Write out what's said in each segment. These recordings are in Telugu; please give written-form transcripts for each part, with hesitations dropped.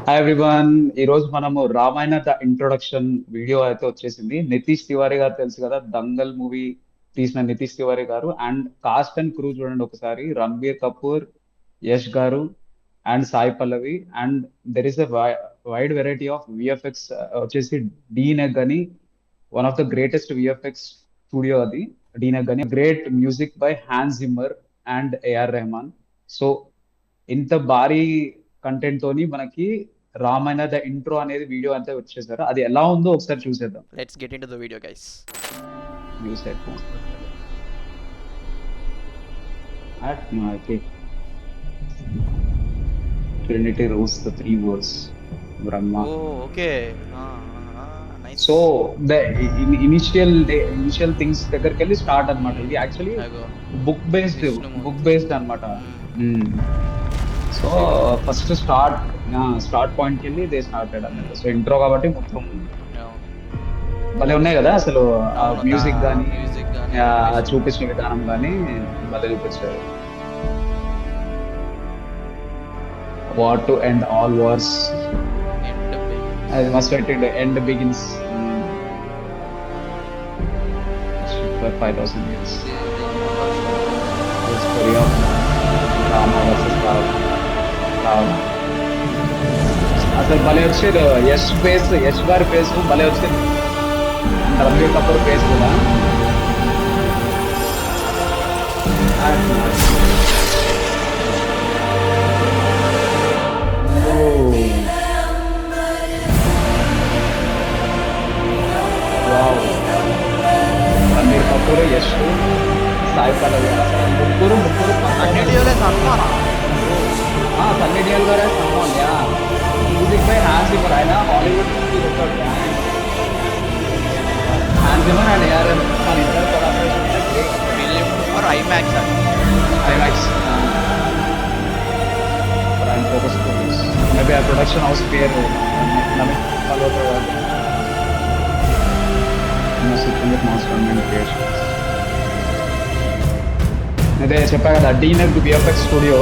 Hi everyone. ఈ రోజు మనము రామాయణ ద ఇంట్రొడక్షన్ వీడియో అయితే వచ్చేసింది. నితీష్ తివారీ గారు తెలుసు కదా, దంగల్ మూవీ తీసిన నితీష్ తివారీ గారు. అండ్ కాస్ట్ అండ్ క్రూ చూడండి ఒకసారి. Ranbir Kapoor, Yash garu and Sai Pallavi. And there is a wide variety of VFX వచ్చేసి డీనెగ్ అని, one of the greatest VFX studio అది. డీనెగ్ అని great music by Hans Zimmer and AR Rahman. So ఇంత భారీ కంటెంట్ తోని మనకి రామాయణ ద ఇంట్రో అనేది వీడియో అంతా వచ్చేసారు. అది ఎలా ఉందో ఒకసారి చూసేద్దాం. Let's get into the video, guys. News headphones at మాకి trinity rules the three words Brahma. Oh, okay. Nice. So the initial things దగ్గరికి వెళ్ళి స్టార్ట్ అన్నమాట. ఇది actually Ago. Book based Vishnu అన్నమాట. Mm. So first start point కి వెళ్ళి దే స్టార్టెడ్ అన్నమాట. సో ఇంట్రో కాబట్టి మొత్తం Yeah. భలే ఉన్నాయి కదా అసలు. అవును, మ్యూజిక్ కానీ music గానీ, visual. చూపించిన విధానం కానీ భలే చూపించారు. War to end all wars, End begins. అది మస్ట్ పెట్టిండు. End begins 5000 years. The story of Rama versus Ravana. అసలు భలే వచ్చేది. యష్ గారి ఫేస్ భలే వచ్చింది. రణబీర్ కపూర్ ఫేస్ కూడా. రణబీర్ కపూర్, యష్, సాయి పల్లవి, ముగ్గురు అన్నిటిలోనే సన్మానం. సన్నీ డియోల్ గారే సన్మాన్. Music by Hans Zimmer. ఆయన హాలీవుడ్ నుంచి వచ్చాడు. Hans Zimmer and AR Rahman ఇద్దరు కొలాబరేషన్ Film for IMAX అండి. IMAX prime focus studios. Maybe ఆ ప్రొడక్షన్ హౌస్ పేరు నవీన్ మల్హోత్రా గారు. అదే చెప్పా కదా, డీనెగ్ విఎఫ్ఎక్స్ స్టూడియో.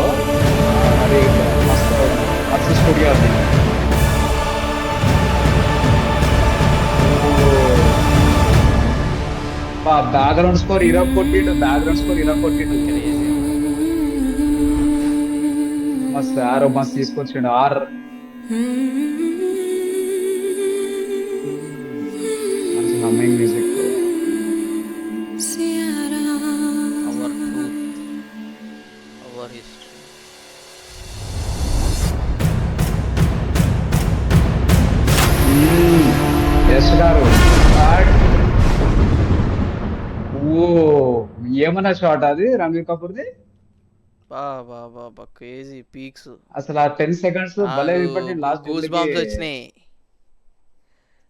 అది మస్తు స్టూడియో అది. బ్యాక్గ్రౌండ్ స్కోర్ హీరో కొట్టిండు. మస్తు ఆరో మస్తు తీసుకొచ్చిండు. మంచి humming music. Our truth, our history. Yash గారు ఓ ఏమన్నా షాట్ అది రణబీర్ కపూర్ది. Crazy peaks. అసలు ఆ 10 seconds భలే విప్పటి. లాస్ట్ గూస్ బాంబ్స్ వచ్చినాయి.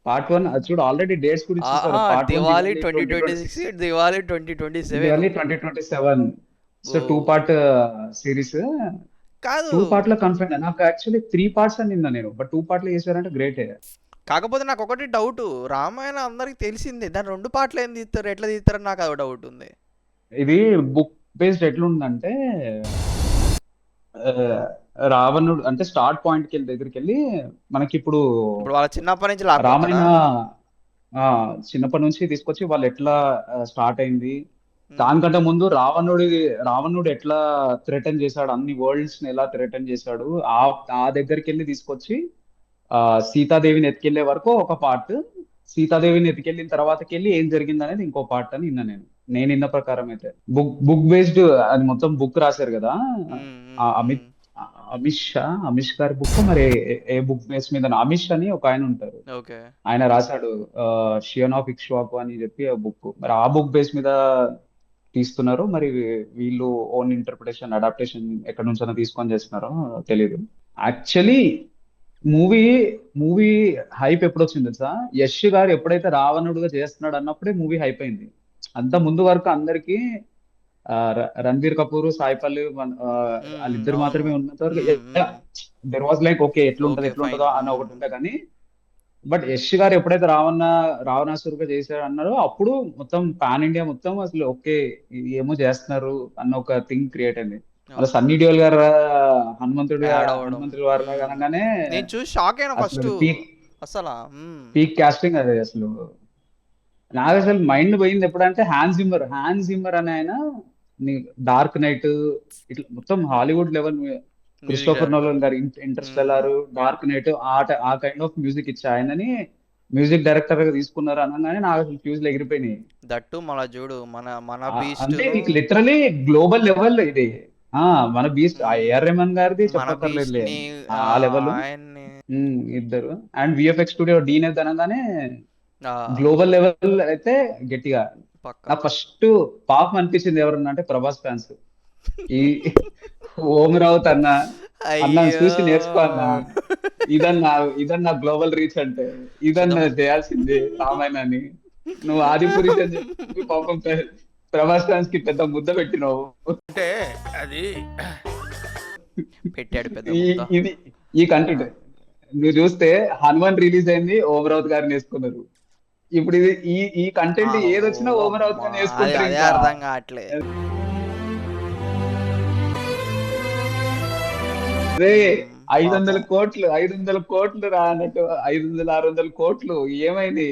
పార్ట్ 1 అది చూడు. ఆల్రెడీ డేట్స్ కూడా ఇచ్చేసారు. Part 1 Diwali 2026, Diwali 2027. 2027. So 2 part series. కాదు, 2 part లో కన్ఫర్మ్. నాకు యాక్చువల్లీ 3 parts అని నిన్న నేను, బట్ 2 part లో చేశారంటే గ్రేటే. కాకపోతే నాకు ఒకటి డౌట్. రామాయణ అందరికి తెలిసిందే, దాని 2 పాటలు ఏం తీస్తారు, ఎట్లా తీస్తారని నాకు అది డౌట్ ఉంది. ఇది బుక్ బేస్డ్ ఎట్లుందంటే, ఆ, రావణుడు అంటే స్టార్ట్ పాయింట్ కి దగ్గరికి వెళ్ళి మనకి ఇప్పుడు ఇప్పుడు వాళ్ళ చిన్నప్పటి నుంచి రామాయణ లాక్కుంటారా? చిన్నప్పటి నుంచి తీసుకొచ్చి వాళ్ళు ఎట్లా స్టార్ట్ అయింది. దానికంటే ముందు రావణుడు ఎట్లా థ్రెటన్ చేశాడు, అన్ని వరల్డ్స్ ని ఎలా థ్రెటన్ చేశాడు, ఆ ఆ దగ్గరికి వెళ్ళి తీసుకొచ్చి సీతాదేవిని ఎత్తుకెళ్లే వరకు ఒక పార్ట్. సీతాదేవిని ఎత్తుకెళ్ళిన తర్వాతకి వెళ్ళి ఏం జరిగింది అనేది ఇంకో పార్ట్ అని విన్నా నేను విన్న ప్రకారం అయితే. బుక్ బేస్డ్ అది మొత్తం. బుక్ రాశారు కదా ఆ అమిష్ గారి బుక్. మరి ఏ బుక్ బేస్ మీద? అమిష్ అని ఒక ఆయన ఉంటారు, ఓకే. ఆయన రాశాడు షియన్ ఆఫ్ ఇక్ష్వాకు అని చెప్పి ఆ బుక్. మరి ఆ బుక్ బేస్ మీద తీస్తున్నారు. మరి వీళ్ళు ఓన్ ఇంటర్ప్రిటేషన్, అడాప్టేషన్ ఎక్కడి నుంచైనా తీసుకొని చేస్తున్నారో తెలియదు. యాక్చువల్లీ మూవీ హైప్ ఎప్పుడు వచ్చింది తెలుసా? యష్ గారు ఎప్పుడైతే రావణుడుగా చేస్తున్నాడు అన్నప్పుడే మూవీ హైప్ అయింది. అంత ముందు వరకు అందరికి రణబీర్ కపూర్, సాయి పల్లవి వాళ్ళిద్దరు మాత్రమే ఉన్నంత వరకు దెర్ వాజ్ లైక్ ఓకే ఎట్లుంటదో అని ఒకటి ఉంటే. కానీ బట్ యష్ గారు ఎప్పుడైతే రావణాసురుగా చేశారు అన్నారో అప్పుడు మొత్తం పాన్ ఇండియా మొత్తం అసలు ఓకే ఇది ఏమో చేస్తున్నారు అన్న ఒక థింగ్ క్రియేట్ అయింది. మళ్ళీ సన్నీ డియోల్ గారు యాడ్ అవ్వడం. హనుమంతుడి వారిలా అనగానే నేను చూసి షాక్ అయినా అసలు ఫస్ట్ అది పీక్ అసలు. పీక్ కాస్టింగ్ అది అసలు. నాకు అసలు మైండ్ పోయింది ఎప్పుడంటే హ్యాన్స్ జిమ్మర్ అని ఆయన డార్క్ నైట్ ఇట్లా మొత్తం Hollywood level music Christopher director. Nolan గారి ఇంటర్స్టెల్లార్, డార్క్ నైట్ ఆ కైండ్ ఆఫ్ మ్యూజిక్ ఇచ్చే ఆయనని మ్యూజిక్ డైరెక్టర్ గా తీసుకున్నారు అనగానే నాకు అసలు ఫ్యూజ్లు ఎగిరిపోయినాయి. దట్టు మళ్ళా చూడు మన మన అంటే బీస్ట్లో. నీకు లిటరలీ గ్లోబల్ లెవెల్ ఇది. ఆ మన బీస్ట్ ఆ ఏఆర్ రెహమాన్ గారిది మన చెప్పక్కర్లేదులే. బీస్ట్ని ఆ లెవెల్ ఆయన్ని ఇద్దరు. అండ్ విఎఫ్ఎక్స్ స్టూడియో డీనేది అనగానే ఆ, గ్లోబల్ లెవెల్ అయితే గట్టిగా. పక్క నాకు ఫస్ట్ పాపం అనిపించింది ఎవరన్నా అంటే ప్రభాస్ ఫ్యాన్స్. ఈ ఓం రావుత్ అన్న అయ్యో చూసి నేర్చుకో అన్న. ఇదన్నా ఇదన్నా గ్లోబల్ రీచ్ అంటే చూద్దాం. ఇదన్నా చేయాల్సింది రామాయణాన్ని. నువ్వు ఆది పురుష్ అని చెప్పి పాపం ప్రభాస్ ఫ్యాన్స్ కి పెద్ద ముద్ద పెట్టినావు. అంటే అది పెట్టాడు పెద్ద ఈ ముద్ద. ఇది ఈ కంటెంట్ నువ్వు చూస్తే హనుమాన్ రిలీజ్ అయింది, ఓం రావుత్ గారిని వేసుకున్నారు. ఇప్పుడు ఇది ఈ కంటెంట్ ఏది వచ్చినా ఓం రావుత్ గారిని అది వేసుకుంటారు అదే ఇంకా. అర్థం కావట్లే. అదే పాపం 500 కోట్లు రా అన్నట్టు 500-600 కోట్లు ఏమైంది.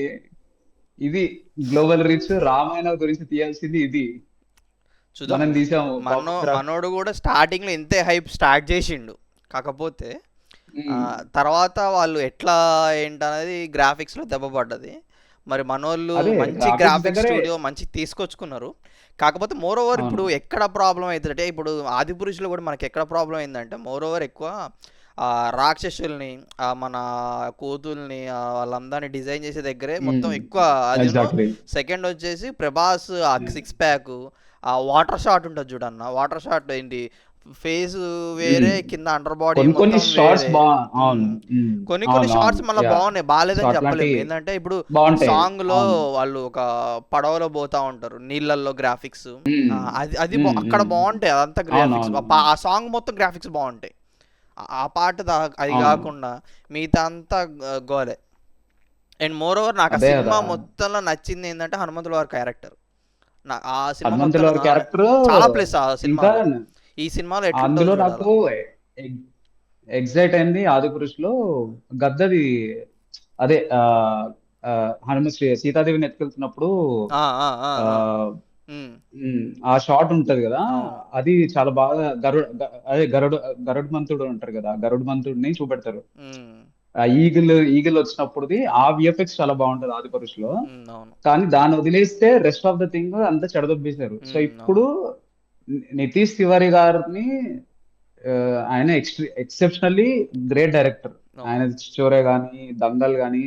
ఇది గ్లోబల్ రీచ్. రామాయణ గురించి తీయాల్సింది ఇది. చూద్దాం. మనం తీసాము మనోడు కూడా స్టార్టింగ్ లో ఇంతే హైప్ స్టార్ట్ చేసిండు. కాకపోతే తర్వాత వాళ్ళు ఎట్లా ఏంటనేది గ్రాఫిక్స్ లో దెబ్బ పడ్డది. మరి మనోళ్ళు అదే మంచి గ్రాఫిక్స్ గ్రాఫిక్స్ దగ్గరే. స్టూడియో మంచి తీసుకొచ్చుకున్నారు. కాకపోతే మోర్ ఓవర్ అవును. ఇప్పుడు ఎక్కడ ప్రాబ్లం అవుతుందంటే, ఇప్పుడు ఆదిపురుషులో కూడా మనకి ఎక్కడ ప్రాబ్లం అయిందంటే, మోర్ ఓవర్ ఎక్కువ రాక్షసుల్ని, మన కోతుల్ని, వాళ్ళందరినీ డిజైన్ చేసే దగ్గరే మొత్తం ఎక్కువ అది. ఎగ్జాక్ట్లీ. సెకండ్ వచ్చేసి ప్రభాస్ ఆ సిక్స్ ప్యాక్, ఆ వాటర్ షాట్ ఉంటుంది చూడన్న. వాటర్ షాట్ ఏంటి, ఫేస్ వేరే, కింద అండర్ బాడీ కొన్ని మొత్తం షార్ట్స్ వేరే. అవును. కొన్ని అవును షార్ట్స్ అవును మళ్ళీ యా. బాగున్నాయి, బాగాలేదని సో చెప్పలేము. అట్లాంటి ఏంటంటే ఇప్పుడు బాగుంటాయి. సాంగ్ లో అవును. వాళ్ళు ఒక పడవలో పోతా ఉంటారు నీళ్ళల్లో, గ్రాఫిక్స్ అది అది ఉమ్, అక్కడ ఉమ్. బాగుంటాయి. అదంతా గ్రాఫిక్స్, అవునవును. ఆ సాంగ్ మొత్తం గ్రాఫిక్స్ బాగుంటాయి. ఆ పాట అది అవును. కాకుండా మిగతా అంతా గోలే. అండ్ మోర్ ఓవర్ నాకు ఆ అదే సినిమా కదా. మొత్తంలో నచ్చింది ఏంటంటే హనుమంతుల వారి క్యారెక్టర్. ఆ సినిమా హనుమంతుల మొత్తంలో వారి క్యారెక్టర్ చాలా ప్లస్ ఆ ఇంకా సినిమాలో. ఈ సినిమాలో ఎట్లుంటుందో అందులో చూడాలా. నాకు ఎగ్జైట్ అయింది ఆదిపురుష్ లో గద్దది. అదే సీతాదేవిని ఎత్తుకెళ్తున్నప్పుడు ఆ, ఆ, ఆ, ఆ ఆ. ఉమ్, ఆ షాట్ ఉంటది కదా. అవును. అది చాలా బాగా అదే గరుడ్ మంతుడు అంటారు కదా, గరుడ్ మంతుడిని చూపెడతారు. ఉమ్, ఆ ఈగిల్ వచ్చినప్పుడుది ఆ విఎఫ్ఎక్స్ చాలా బాగుంటది ఆదిపురుష్ లో. అవును. కానీ దాన్ని వదిలేస్తే రెస్ట్ ఆఫ్ ద థింగ్ అంతా చెడదొబ్బేశారు. సో ఇప్పుడు అవును. నితీష్ తివారీ గారిని ఆ, ఆయన ఎక్సెప్షనల్లీ గ్రేట్ డైరెక్టర్. ఆయన అవును. చిచోరే గానీ దంగల్ గానీ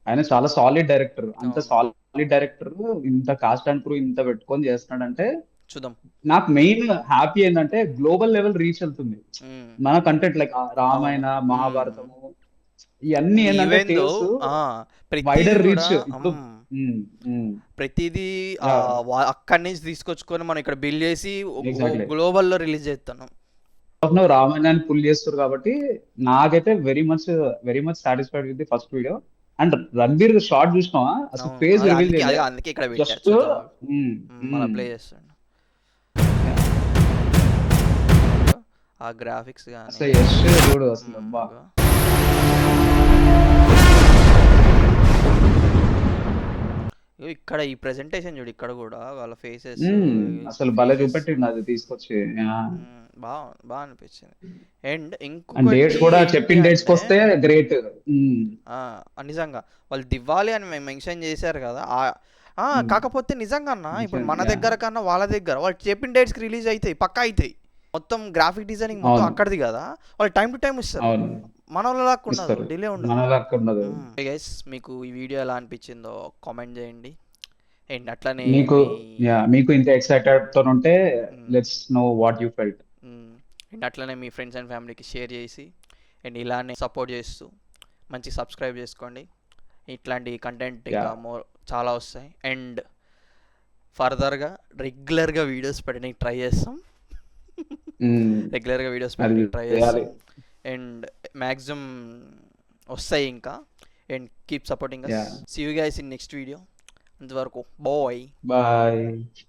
ఆయన చాలా సాలిడ్ డైరెక్టర్. అంత అవును. సాలిడ్ డైరెక్టర్ ఇంత కాస్ట్ అండ్ క్రూ ఇంత పెట్టుకొని చేస్తున్నాడంటే చూద్దాం. నాకు మెయిన్ హ్యాపీ ఏంటంటే గ్లోబల్ లెవెల్ రీచ్ వెళ్తుంది ఉమ్, మన కంటెంట్. లైక్ అవును. రామాయణ, మహాభారతము ఇవన్నీ ఏంటంటే ఈవెన్ దో టేల్స్ ప్రతిదీ వైడర్ కూడా రీచ్ ఇప్పుడు. ఉమ్, ఉమ్, ప్రతిదీ యా, అక్కడి నుంచి తీసుకొచ్చుకొని మనం ఇక్కడ బిల్డ్ చేసి ఎగ్జాక్ట్లీ. గ్లోబల్లో రిలీజ్ చేస్తున్నాం. రామాయణాన్ని పుల్ చేస్తారు కాబట్టి నాకైతే very much satisfied with the first video. And Ranbir short చూసినావా అసలు అవును. ఫేజ్ అది రివీల్ అందుకే చేయలే. అందుకే ఇక్కడ పెట్టారు. జస్ట్ చూద్దాం. మళ్ళీ ప్లే చేస్తాను. ఆ గ్రాఫిక్స్ కానీ అసలు యష్ చూడు అసలు అబ్బా. ఇక్కడ ఈ ప్రెజెంటేషన్ చూడు, ఇక్కడ కూడా వాళ్ళ ఫేసెస్, అసలు భలే చూపెట్టిండు అది తీసుకొచ్చి. బాగా బాగా అనిపించింది. అండ్ అండ్ ఇంకొకటి డేట్స్ కూడా ఏంటి చెప్పిన డేట్స్ అంటే, వస్తే గ్రేట్. నిజంగా వాళ్ళు దివ్వాలి అని మేము మెన్షన్ చేశారు కదా. కాకపోతే నిజంగా అన్న, ఇప్పుడు మన దగ్గర కన్నా వాళ్ళ దగ్గర వాళ్ళు చెప్పిన డేట్స్కి రిలీజ్ అవుతాయి, పక్కా అవుతాయి. మొత్తం గ్రాఫిక్ డిజైనింగ్ మొత్తం అవును అక్కడిది కదా. వాళ్ళు టైం టు టైం ఇస్తారు. అవును మన వాళ్ళకి ఉండదు, ఇస్తారు. డిలే ఉండదు. మన దాకా ఉండదు. గైస్, మీకు ఈ వీడియో ఎలా అనిపించిందో కామెంట్ చేయండి. అండ్ అట్లనే మీకు మీకు ఇంత ఎక్సైటెడ్ తో ఉంటే hmm, let's know what you felt. And అట్లనే మీ ఫ్రెండ్స్ అండ్ ఫ్యామిలీకి షేర్ చేసి, అండ్ ఇలానే సపోర్ట్ చేస్తూ మంచి సబ్స్క్రైబ్ చేసుకోండి. ఇట్లాంటి కంటెంట్ ఇంకా చాలా వస్తాయి. అండ్ ఫర్దర్గా రెగ్యులర్గా వీడియోస్ పెట్టడానికి ట్రై చేస్తాం. రెగ్యులర్గా వీడియోస్ పెట్టడానికి ట్రై చేస్తాం. అండ్ మ్యాక్సిమం వస్తాయి ఇంకా. And keep supporting us. See you guys in next video. అంతవరకు బాయ్. బాయ్.